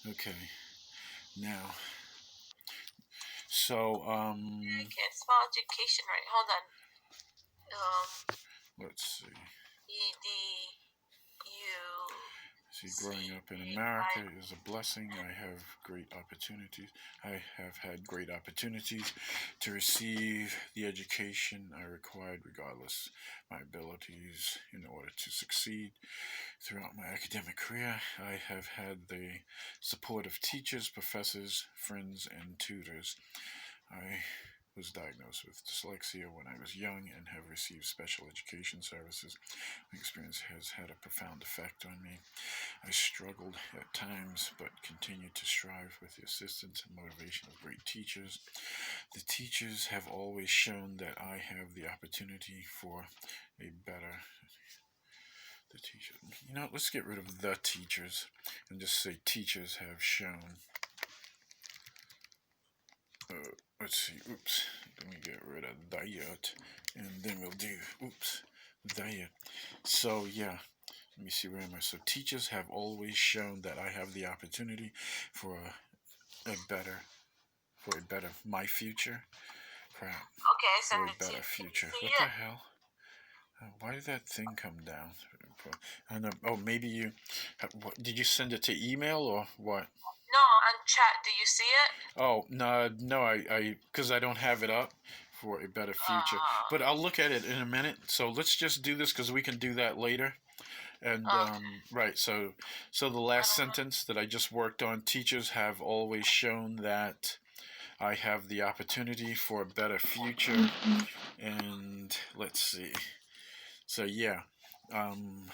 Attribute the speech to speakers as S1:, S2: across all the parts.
S1: Okay. Now, so
S2: I can't spell education right. Hold on.
S1: let's see. See, growing up in
S2: EDUCAI.
S1: America is a blessing. I have had great opportunities to receive the education I required, regardless my abilities, in order to succeed. Throughout my academic career, I have had the support of teachers, professors, friends, and tutors. I was diagnosed with dyslexia when I was young and have received special education services. My experience has had a profound effect on me. I struggled at times, but continued to strive with the assistance and motivation of great teachers. The teachers have always shown that I have the opportunity for a better. The teachers. Let's get rid of the teachers and just say teachers have shown. Let's see. Oops. Let me get rid of that, and then we'll do. Oops. That. So yeah. Let me see, where am I? So teachers have always shown that I have the opportunity for a better, my future. Crap.
S2: Okay, I
S1: For
S2: send
S1: a
S2: it to
S1: better
S2: you. Can you
S1: future.
S2: see
S1: What the
S2: it?
S1: hell? Why did that thing come down? I don't know. Oh, maybe you. Did you send it to email or what?
S2: No, on chat. Do you see it?
S1: Oh no, no, because I don't have it up for a better future.
S2: Uh,
S1: But I'll look at it in a minute. So let's just do this because we can do that later. And
S2: okay.
S1: right, so the last sentence that I just worked on: teachers have always shown that I have the opportunity for a better future. And let's see. So yeah, um,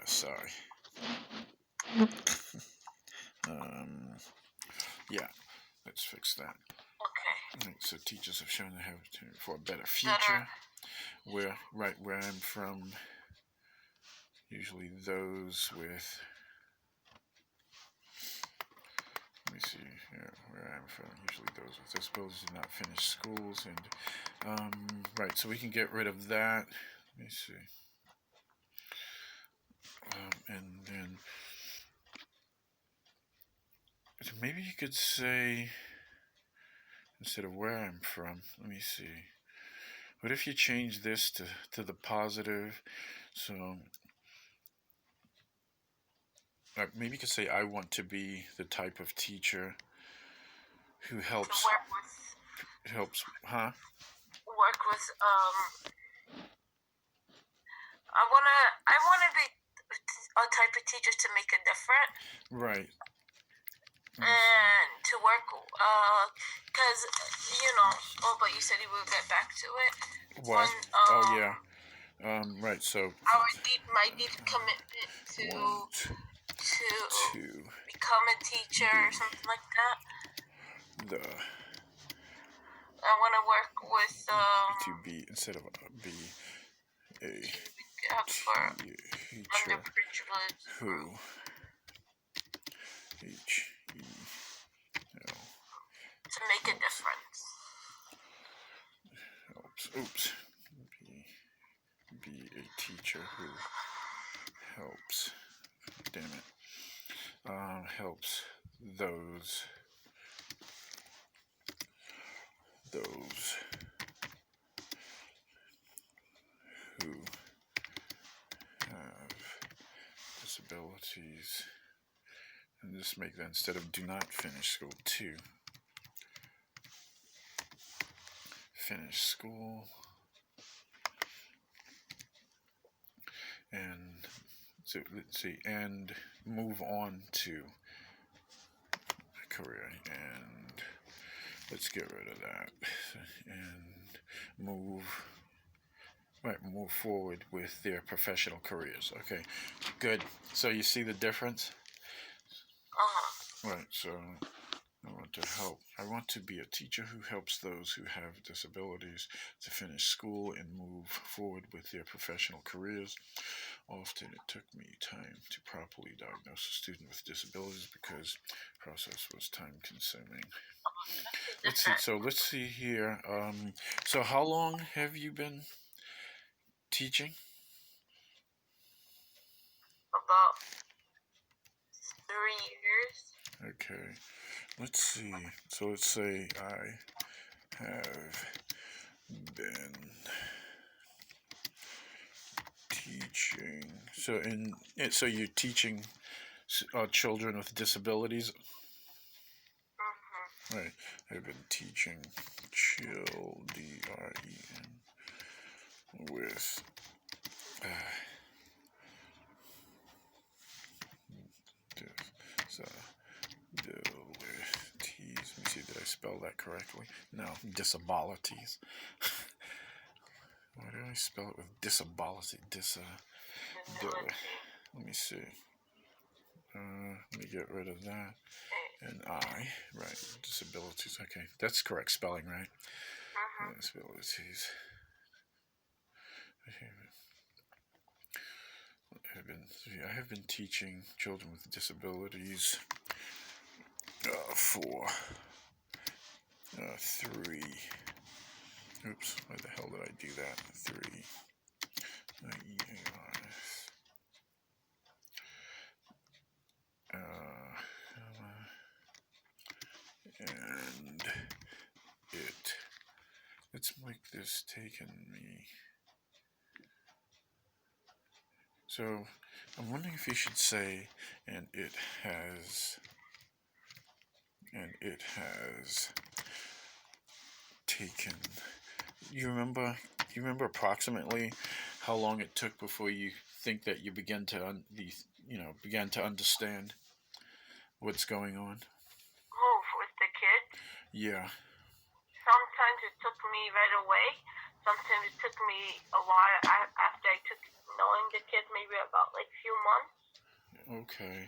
S1: sorry. Um, yeah, let's fix that.
S2: Okay.
S1: Right, so teachers have shown they have opportunity for a better
S2: Better.
S1: future. Where I'm from, usually those with. Let me see here where I'm from. Usually those with disabilities do not finish schools, and right. So we can get rid of that. Let me see. And then so maybe you could say instead of where I'm from. Let me see. What if you change this to the positive? So maybe you could say I want to be the type of teacher who
S2: To
S1: helps
S2: work with.
S1: huh?
S2: Work with. I wanna be a type of teacher to make a difference
S1: Right.
S2: and to work. Cause Oh, but you said you will get back to it.
S1: What?
S2: One.
S1: Oh yeah. Right. So
S2: My deep commitment
S1: one,
S2: to
S1: two,
S2: become a teacher or
S1: be
S2: something like that.
S1: the
S2: I want to work with
S1: to be instead of be a
S2: for
S1: teacher
S2: underprivileged
S1: who
S2: group
S1: H-E-L
S2: to make a
S1: helps
S2: difference.
S1: Oops. Be a teacher who helps. Damn it. Helps those those who have disabilities. And just make that instead of do not finish school, to finish school. And so let's see, and move on to a career. And let's get rid of that. And move forward with their professional careers. Okay, good. So you see the difference? Right, so I want to help. I want to be a teacher who helps those who have disabilities to finish school and move forward with their professional careers. Often it took me time to properly diagnose a student with disabilities because the process was time consuming. Let's see. So let's see here. So how long have you been teaching?
S2: About
S1: Okay. Let's see. So let's say I have been teaching. So you're teaching children with disabilities.
S2: Mhm.
S1: Right. I've been teaching children with disabilities. Let me see, did I spell that correctly? No, disabilities. Why did I spell it with disability?
S2: Disability.
S1: Let me see. Let me get rid of that. And right, disabilities. Okay, that's correct spelling, right?
S2: Mhm.
S1: Disabilities. I have been teaching children with disabilities for 3. Oops, why the hell did I do that? 3 years. And let's make this taken me. So I'm wondering if you should say, and it has taken. You remember approximately how long it took before you think that you began to began to understand what's going on?
S2: Oh, with the kids.
S1: Yeah.
S2: Sometimes it took me right away. Sometimes it took me a while after I took knowing the kids, maybe about like few months.
S1: Okay.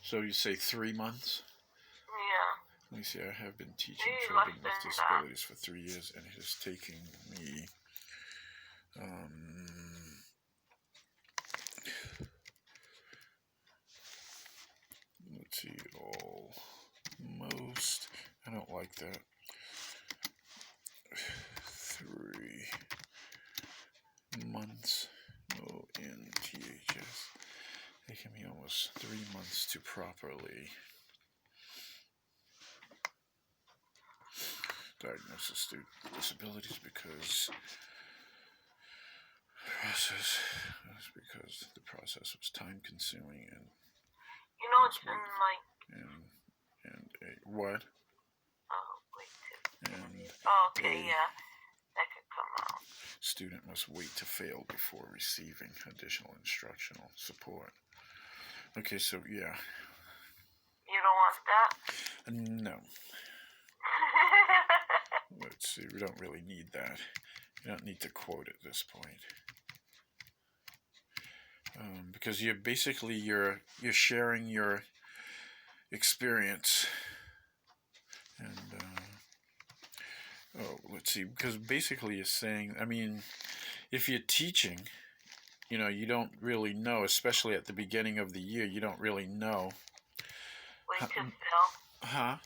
S1: So you say 3 months?
S2: Yeah.
S1: Let me see. I have been teaching
S2: Maybe
S1: children
S2: less
S1: with
S2: than that.
S1: disabilities for 3 years, and it has taken me. Let's see. Almost. I don't like that. 3 months. ONTHS. Taking me almost 3 months to properly diagnose a student with disabilities because the process was time consuming and
S2: You know, it's in like.
S1: and a what?
S2: Oh, wait.
S1: And
S2: Oh, okay, yeah. That could come out.
S1: student must wait to fail before receiving additional instructional support. Okay, so yeah.
S2: You don't want that?
S1: No. Let's see, we don't really need that. You don't need to quote at this point. Because you're sharing your experience. And let's see, because basically you're saying, I mean, if you're teaching, you don't really know, especially at the beginning of the year, you don't really know.
S2: Wait to fail.
S1: Huh?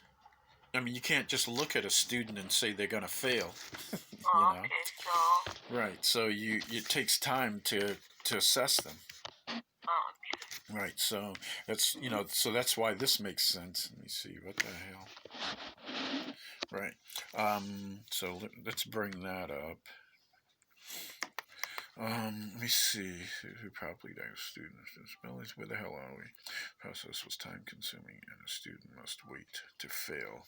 S1: I mean, you can't just look at a student and say they're going to fail.
S2: Oh, okay, so.
S1: Right. So it takes time to assess them.
S2: Oh, okay.
S1: Right. So that's why this makes sense. Let me see. What the hell? Right. So let's bring that up. Let me see. Who probably diagnosed students with disabilities? Where the hell are we? Process was time consuming and a student must wait to fail.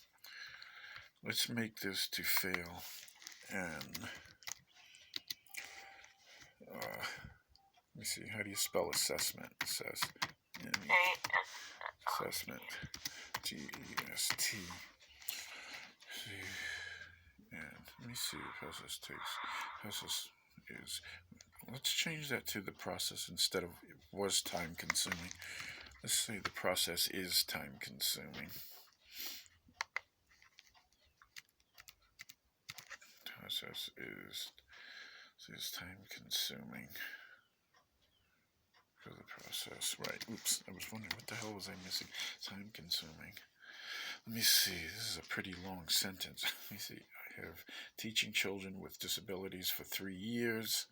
S1: Let's make this to fail and let me see. How do you spell assessment? Assessment. T-E-S-T. And let me see. Process is. Let's change that to the process instead of it was time consuming. Let's say the process is time consuming. Process is time consuming. For the process, right? Oops, I was wondering what the hell was I missing? Time consuming. Let me see. This is a pretty long sentence. Let me see. I have teaching children with disabilities for 3 years,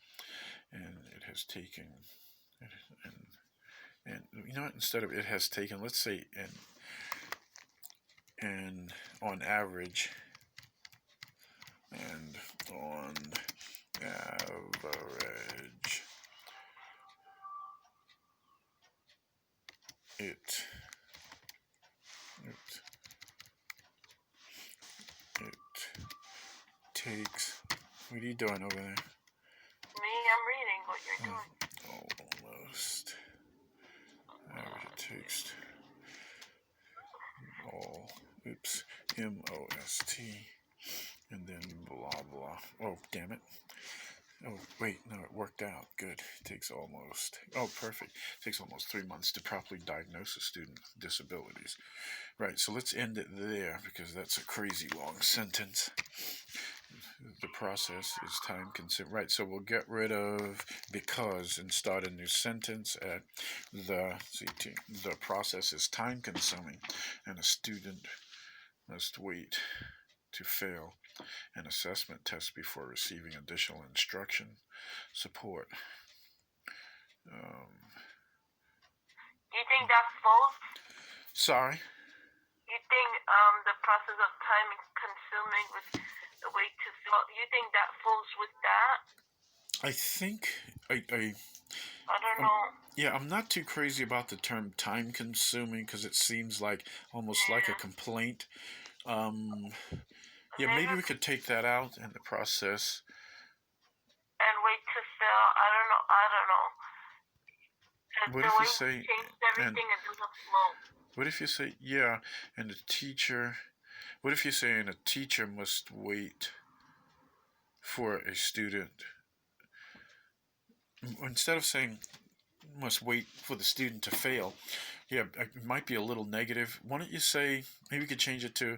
S1: and it has taken, and you know what? Instead of it has taken, let's say, and and on average, and on average, it takes. What are you doing over there?
S2: Me, I'm reading what you're doing.
S1: Almost. Average it takes all. Oops. MOST. And then blah blah. Oh, damn it. Oh, wait, no, it worked out. Good. It takes almost. Oh, perfect. It takes almost 3 months to properly diagnose a student with disabilities. Right, so let's end it there because that's a crazy long sentence. The process is time consuming. Right, so we'll get rid of because and start a new sentence at the process is time consuming and a student must wait to fail an assessment test before receiving additional instruction support.
S2: Do you think that's false?
S1: Sorry?
S2: You think the process of time consuming with the way to fail, you think that falls with that?
S1: I think
S2: I don't know.
S1: Yeah, I'm not too crazy about the term time consuming because it seems like almost like a complaint. Yeah, maybe we could take that out in the process.
S2: And wait to fail. I don't know.
S1: What
S2: the
S1: if
S2: way
S1: you say
S2: change everything and doesn't flow.
S1: What if you say and the teacher? What if you say and a teacher must wait for a student instead of saying must wait for the student to fail? Yeah, it might be a little negative. Why don't you say maybe we could change it to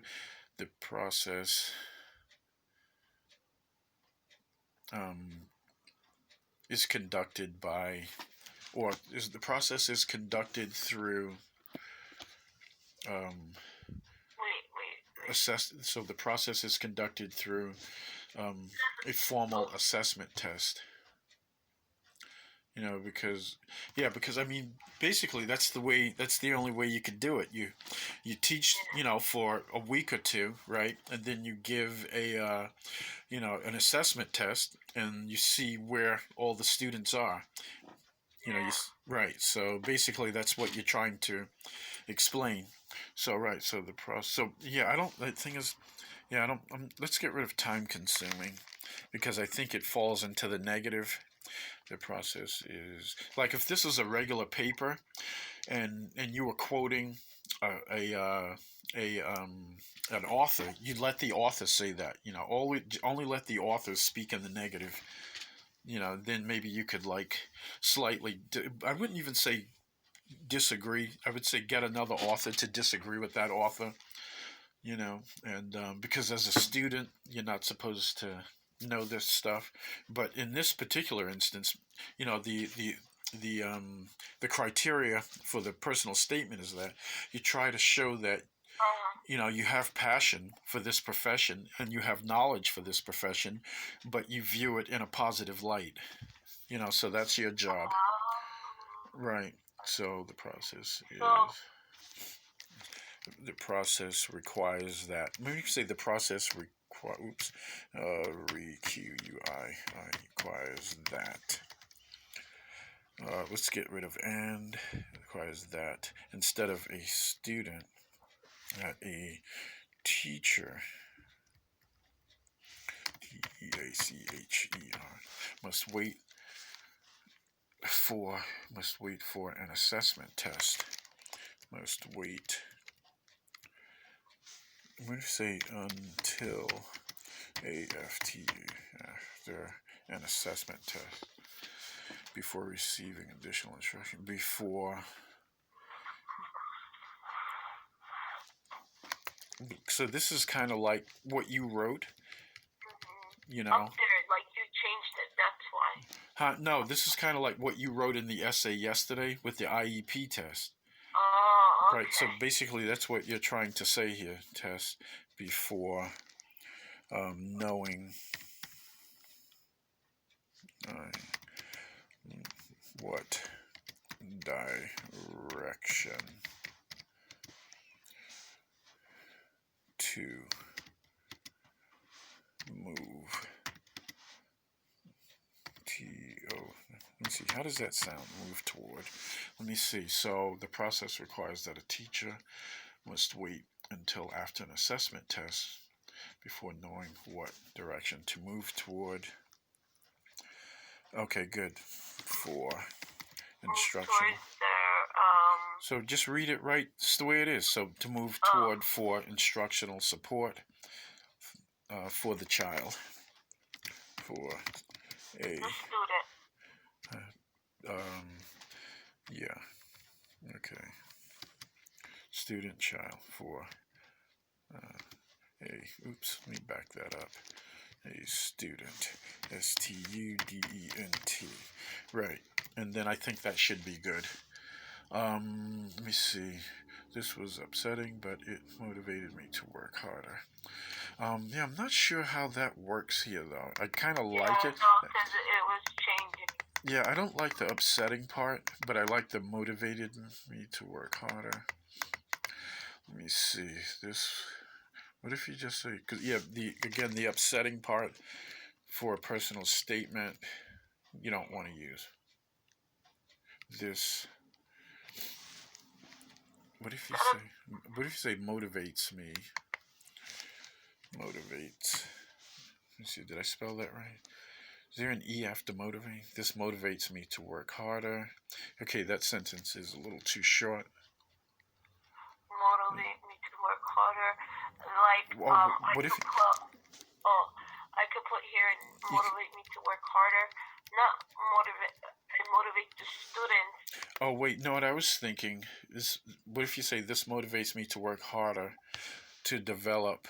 S1: the process is conducted by, or is the process is conducted through so the process is conducted through a formal assessment test. Because I mean, basically that's the only way you could do it. You teach, for a week or two, right? And then you give an assessment test and you see where all the students are. Right. So basically that's what you're trying to explain. So, right. So the process. So, the thing is, let's get rid of time consuming because I think it falls into the negative. The process is like if this is a regular paper and you were quoting an author, you'd let the author say that, only let the author speak in the negative, then maybe you could slightly, I wouldn't even say disagree. I would say get another author to disagree with that author, and because as a student, you're not supposed to know this stuff. But in this particular instance, the criteria for the personal statement is that you try to show that you have passion for this profession and you have knowledge for this profession, but you view it in a positive light. So that's your job. Right. So the process requires that. Maybe you can say the process requires that. Let's get rid of and. It requires that instead of a student, that a teacher, teacher, must wait for an assessment test. Must wait. I'm going to say until after an assessment test before receiving additional instruction. So this is kind of like what you wrote,
S2: Up there, like you changed it, that's why.
S1: No, this is kind of like what you wrote in the essay yesterday with the IEP test.
S2: Oh, okay.
S1: Right, so basically that's what you're trying to say here, test before knowing what direction to move. T-O. Let me see. How does that sound? Move toward. Let me see. So the process requires that a teacher must wait until after an assessment test before knowing what direction to move toward. Okay, good. For instructional.
S2: Towards their,
S1: So just read it right. It's the way it is. So to move toward for instructional support for the child. For a
S2: the student.
S1: Yeah. Okay. Student child for oops, let me back that up. A student. S-T-U-D-E-N-T. Right. And then I think that should be good. Let me see. This was upsetting, but it motivated me to work harder. Yeah, I'm not sure how that works here, though. I kind of like it.
S2: No, because it was changing.
S1: Yeah, I don't like the upsetting part, but I like the motivated me to work harder. Let me see. This. What if you just say? Because yeah, the upsetting part for a personal statement, you don't want to use. This. What if you say? What if you say motivates me? Motivates. Let me see. Did I spell that right? Is there an E after motivate? This motivates me to work harder. Okay, that sentence is a little too short.
S2: Motivate me to work harder. Like,
S1: Well, what if?
S2: I could put here and motivate me to work harder. Not motivate the students.
S1: Oh wait, no. What I was thinking is, what if you say this motivates me to work harder to develop?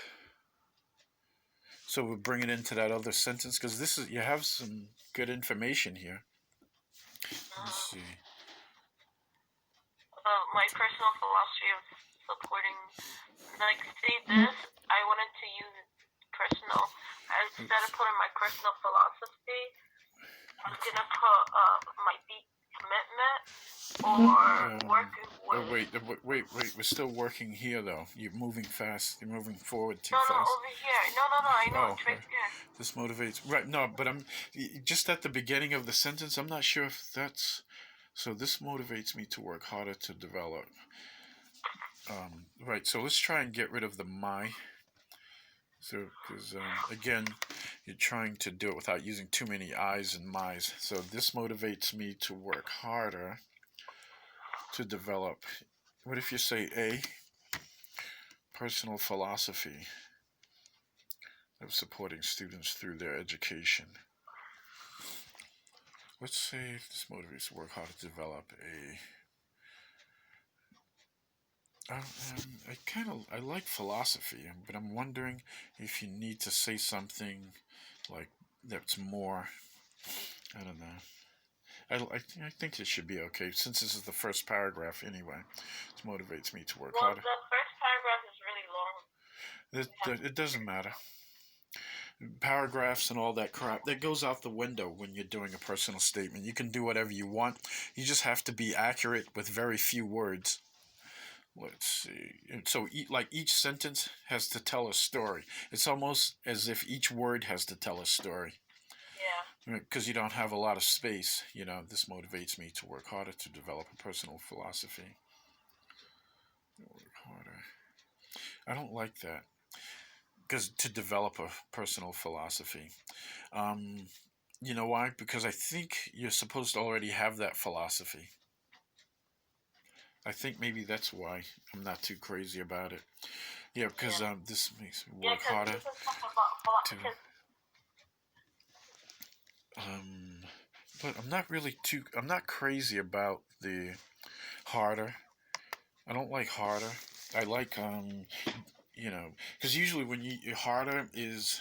S1: So we'll bring it into that other sentence because this is you have some good information here. Let's see.
S2: My personal philosophy of supporting, like, see this, I wanted to use personal, instead of putting my personal philosophy, I'm gonna put my deep commitment or working with.
S1: Oh wait, we're still working here though. You're moving fast. You're moving forward too
S2: No,
S1: fast.
S2: over here. No, I know. It's right here.
S1: This motivates. Right, no, but I'm just at the beginning of the sentence. I'm not sure if that's. So this motivates me to work harder to develop. Right, so let's try and get rid of the my. So, because again, you're trying to do it without using too many I's and my's. So this motivates me to work harder to develop. What if you say A? Personal philosophy of supporting students through their education. Let's say this motivates to work hard to develop a. I like philosophy, but I'm wondering if you need to say something like that's more. I don't know. I think it should be okay since this is the first paragraph anyway. This motivates me to work harder.
S2: The first paragraph is really long.
S1: It doesn't matter. Paragraphs and all that crap that goes out the window when you're doing a personal statement. You can do whatever you want. You just have to be accurate with very few words. Let's see. So each sentence has to tell a story. It's almost as if each word has to tell a story.
S2: Yeah.
S1: Because you don't have a lot of space. This motivates me to work harder to develop a personal philosophy. Work harder. I don't like that. Because to develop a personal philosophy. You know why? Because I think you're supposed to already have that philosophy. I think maybe that's why I'm not too crazy about it. Yeah, because this makes me work harder. But I'm not crazy about the harder. I don't like harder. I like, because usually when harder is,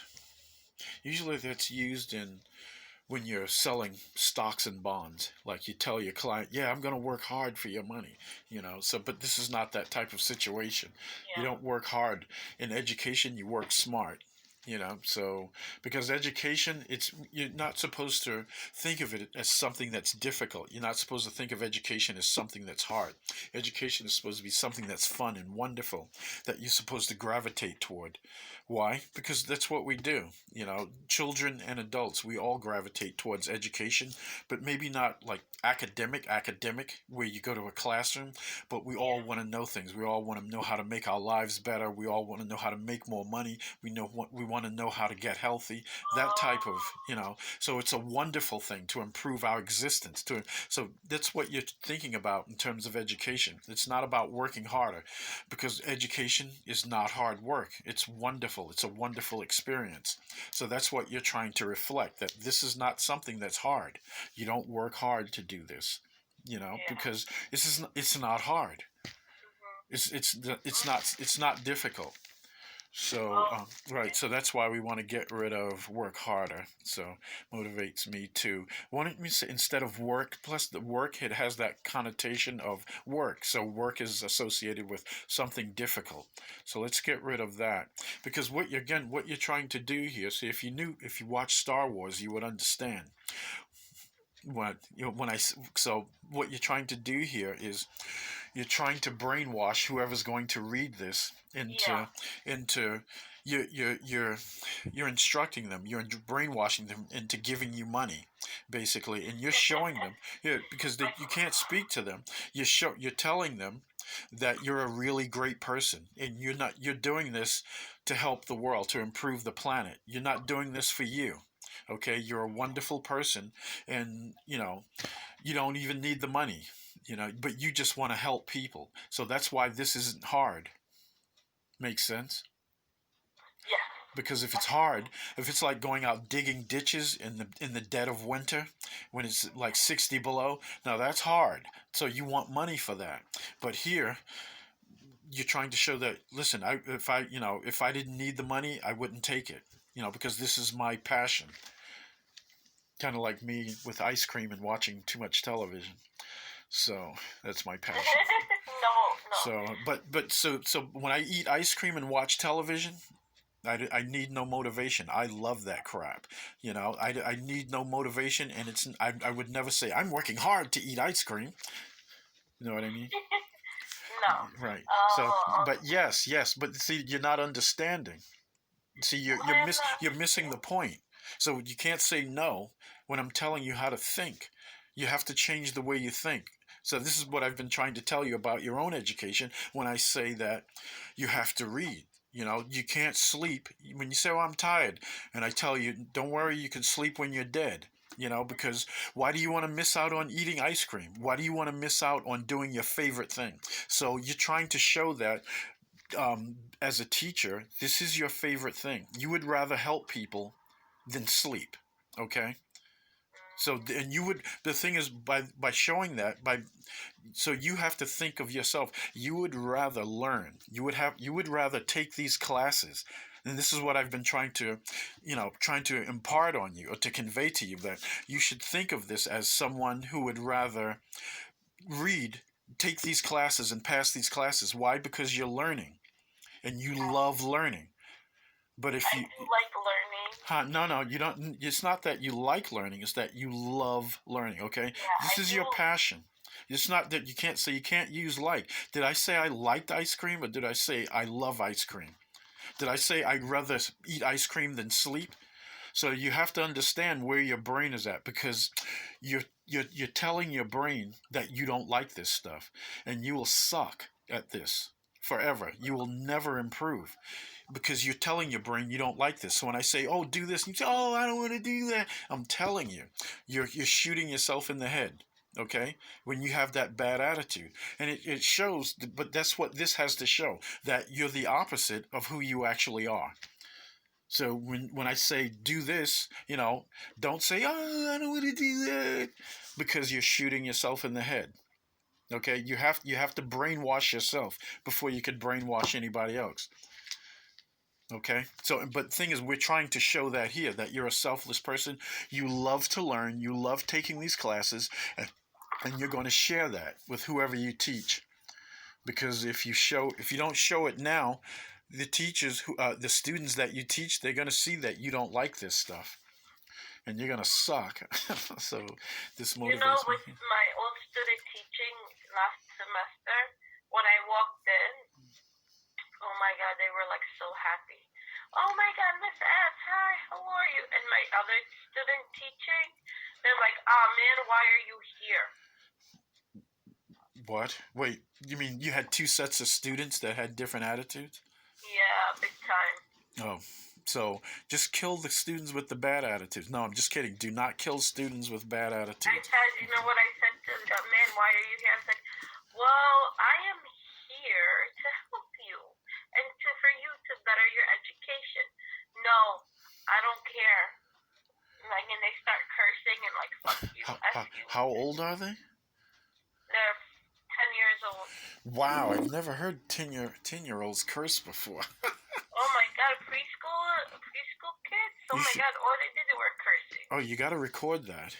S1: usually that's used when you're selling stocks and bonds. Like you tell your client, yeah, I'm going to work hard for your money, but this is not that type of situation.
S2: Yeah.
S1: You don't work hard. In education, you work smart. So because education, you're not supposed to think of it as something that's difficult. You're not supposed to think of education as something that's hard. Education is supposed to be something that's fun and wonderful, that you're supposed to gravitate toward. Why? Because that's what we do. Children and adults, we all gravitate towards education, but maybe not like academic, where you go to a classroom, but we all want to know things. We all want to know how to make our lives better. We all want to know how to make more money. We want to know how to get healthy. That type of, so it's a wonderful thing to improve our existence. So that's what you're thinking about in terms of education. It's not about working harder, because education is not hard work. It's wonderful. It's a wonderful experience. So that's what you're trying to reflect, that this is not something that's hard. You don't work hard to do this, because it's not hard. It's not difficult. So right, so that's why we want to get rid of work harder. So motivates me to, why don't we say, instead of work, plus the work, it has that connotation of work. So work is associated with something difficult. So let's get rid of that, because what you're trying to do here. See, if you watch Star Wars, you would understand so what you're trying to do here is you're trying to brainwash whoever's going to read this into you're instructing them, you're brainwashing them into giving you money, basically, and you're showing them, because you can't speak to them. You're telling them that you're a really great person, and you're doing this to help the world, to improve the planet. You're not doing this for you. Okay, you're a wonderful person, and you don't even need the money, but you just want to help people. So that's why this isn't hard. Makes sense?
S2: Yeah.
S1: Because if it's hard, if it's like going out digging ditches in the dead of winter when it's like 60 below, now that's hard. So you want money for that. But here, you're trying to show that, listen, if I didn't need the money, I wouldn't take it, because this is my passion. Kind of like me with ice cream and watching too much television. So that's my passion.
S2: No.
S1: So when I eat ice cream and watch television, I need no motivation. I love that crap. I need no motivation, and I would never say I'm working hard to eat ice cream. You know what I mean?
S2: No.
S1: Right. So, but yes, but see, you're not understanding. See, you're missing the point. So you can't say no when I'm telling you how to think. You have to change the way you think. So this is what I've been trying to tell you about your own education when I say that you have to read. You can't sleep. When you say, "Oh, I'm tired," and I tell you, "Don't worry, you can sleep when you're dead." Because why do you want to miss out on eating ice cream? Why do you want to miss out on doing your favorite thing? So you're trying to show that as a teacher, this is your favorite thing. You would rather help people than sleep. Okay? So, and the thing is, by showing that, so you have to think of yourself. You would rather learn. You would rather take these classes. And this is what I've been trying to impart on you, or to convey to you, that you should think of this as someone who would rather take these classes and pass these classes. Why? Because you're learning, and you love learning. But if you
S2: like learning.
S1: No, you don't. It's not that you like learning. It's that you love learning. Okay, this is your passion. It's not that you can't use like. Did I say I liked ice cream, or did I say I love ice cream? Did I say I'd rather eat ice cream than sleep? So you have to understand where your brain is at, because you're telling your brain that you don't like this stuff, and you will suck at this forever. You will never improve, because you're telling your brain you don't like this. So when I say, "Oh, do this," you say, "Oh, I don't want to do that." I'm telling you, you're shooting yourself in the head. Okay, when you have that bad attitude, and it shows. But that's what this has to show, that you're the opposite of who you actually are. So when I say do this, don't say, "Oh, I don't want to do that," because you're shooting yourself in the head. Okay, you have to brainwash yourself before you could brainwash anybody else. Okay, so but the thing is, we're trying to show that here, that you're a selfless person. You love to learn. You love taking these classes, and you're going to share that with whoever you teach. Because if you don't show it now, the teachers who the students that you teach, they're going to see that you don't like this stuff, and you're going to suck. So this
S2: You know,
S1: motivates
S2: with
S1: me.
S2: my old student teaching last semester, when I walked in, oh my god, they were like so happy. Oh my god, Miss S, hi, how are you? And my other student teaching, they're like, oh man, why are you here?
S1: What? Wait, you mean you had two sets of students that had different attitudes?
S2: Yeah, big time.
S1: Oh, so just kill the students with the bad attitudes. No, I'm just kidding. Do not kill students with bad
S2: I
S1: attitudes.
S2: said, you know what I said to the man, why are you here? I said, well, I am here to help you and for you to better your education. No, I don't care. Like, and they start cursing and like, fuck you, F you.
S1: How old are they?
S2: They're 10 years old.
S1: Wow, I've never heard 10-year-olds curse before.
S2: Oh my god, preschool kids? Oh
S1: You
S2: my
S1: should-
S2: god, all they did were cursing.
S1: Oh, you got to record that.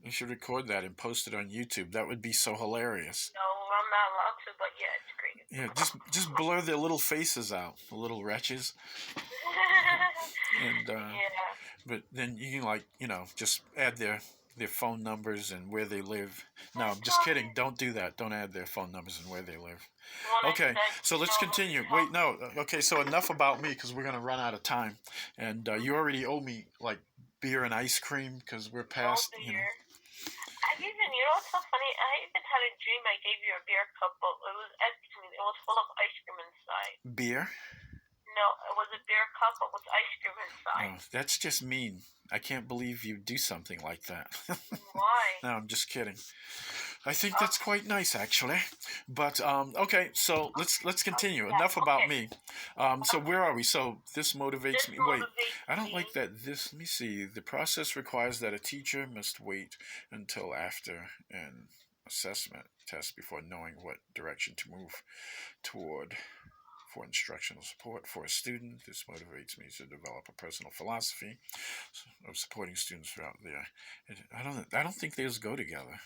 S1: You should record that and post it on YouTube. That would be so hilarious.
S2: No, I'm not allowed to, but yeah, it's great.
S1: Yeah, just blur their little faces out, the little wretches. And
S2: Yeah.
S1: but then you can, like, just add their phone numbers and where they live. No, I'm just kidding. Don't do that. Don't add their phone numbers and where they live.
S2: When I
S1: Okay,
S2: said,
S1: so let's
S2: no,
S1: continue. Wait, no. Okay, so enough about me because we're gonna run out of time, and you already owe me like beer and ice cream because we're past.
S2: I even, you know what's so funny? I even had a dream I gave you a beer cup, but it was empty. It was full of ice cream inside.
S1: Beer?
S2: No, it was a beer cup, but with ice cream inside.
S1: Oh, that's just mean. I can't believe you do something like that.
S2: Why?
S1: No, I'm just kidding. I think that's quite nice, actually. But okay, so let's continue. Enough about me. So where are we? So this motivates me. Wait, I don't like that. This. Let me see. The process requires that a teacher must wait until after an assessment test before knowing what direction to move toward for instructional support for a student. This motivates me to develop a personal philosophy of supporting students throughout their. I don't think those go together.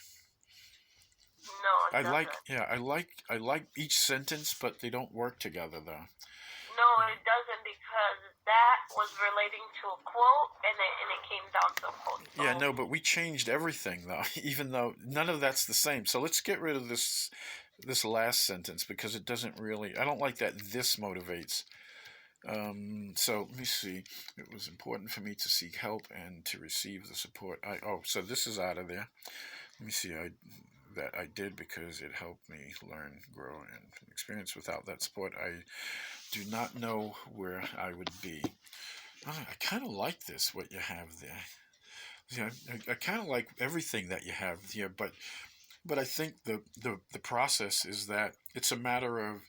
S2: No, it doesn't.
S1: I like each sentence, but they don't work together though.
S2: No, it doesn't, because that was relating to a quote, and it came down to a quote. So
S1: Yeah, no, but we changed everything though, even though none of that's the same. So let's get rid of this last sentence because it doesn't really. I don't like that. This motivates. So let me see. It was important for me to seek help and to receive the support. So this is out of there. Let me see. That I did because it helped me learn, grow, and experience. Without that support, I do not know where I would be. I kind of like this, what you have there. Yeah, I kind of like everything that you have here, but I think the process is that it's a matter of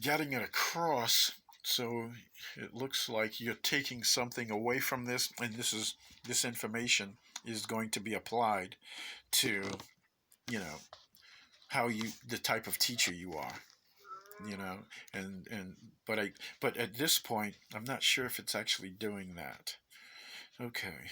S1: getting it across. So it looks like you're taking something away from this, and this information is going to be applied to how the type of teacher you are, and but at this point I'm not sure if it's actually doing that. Okay,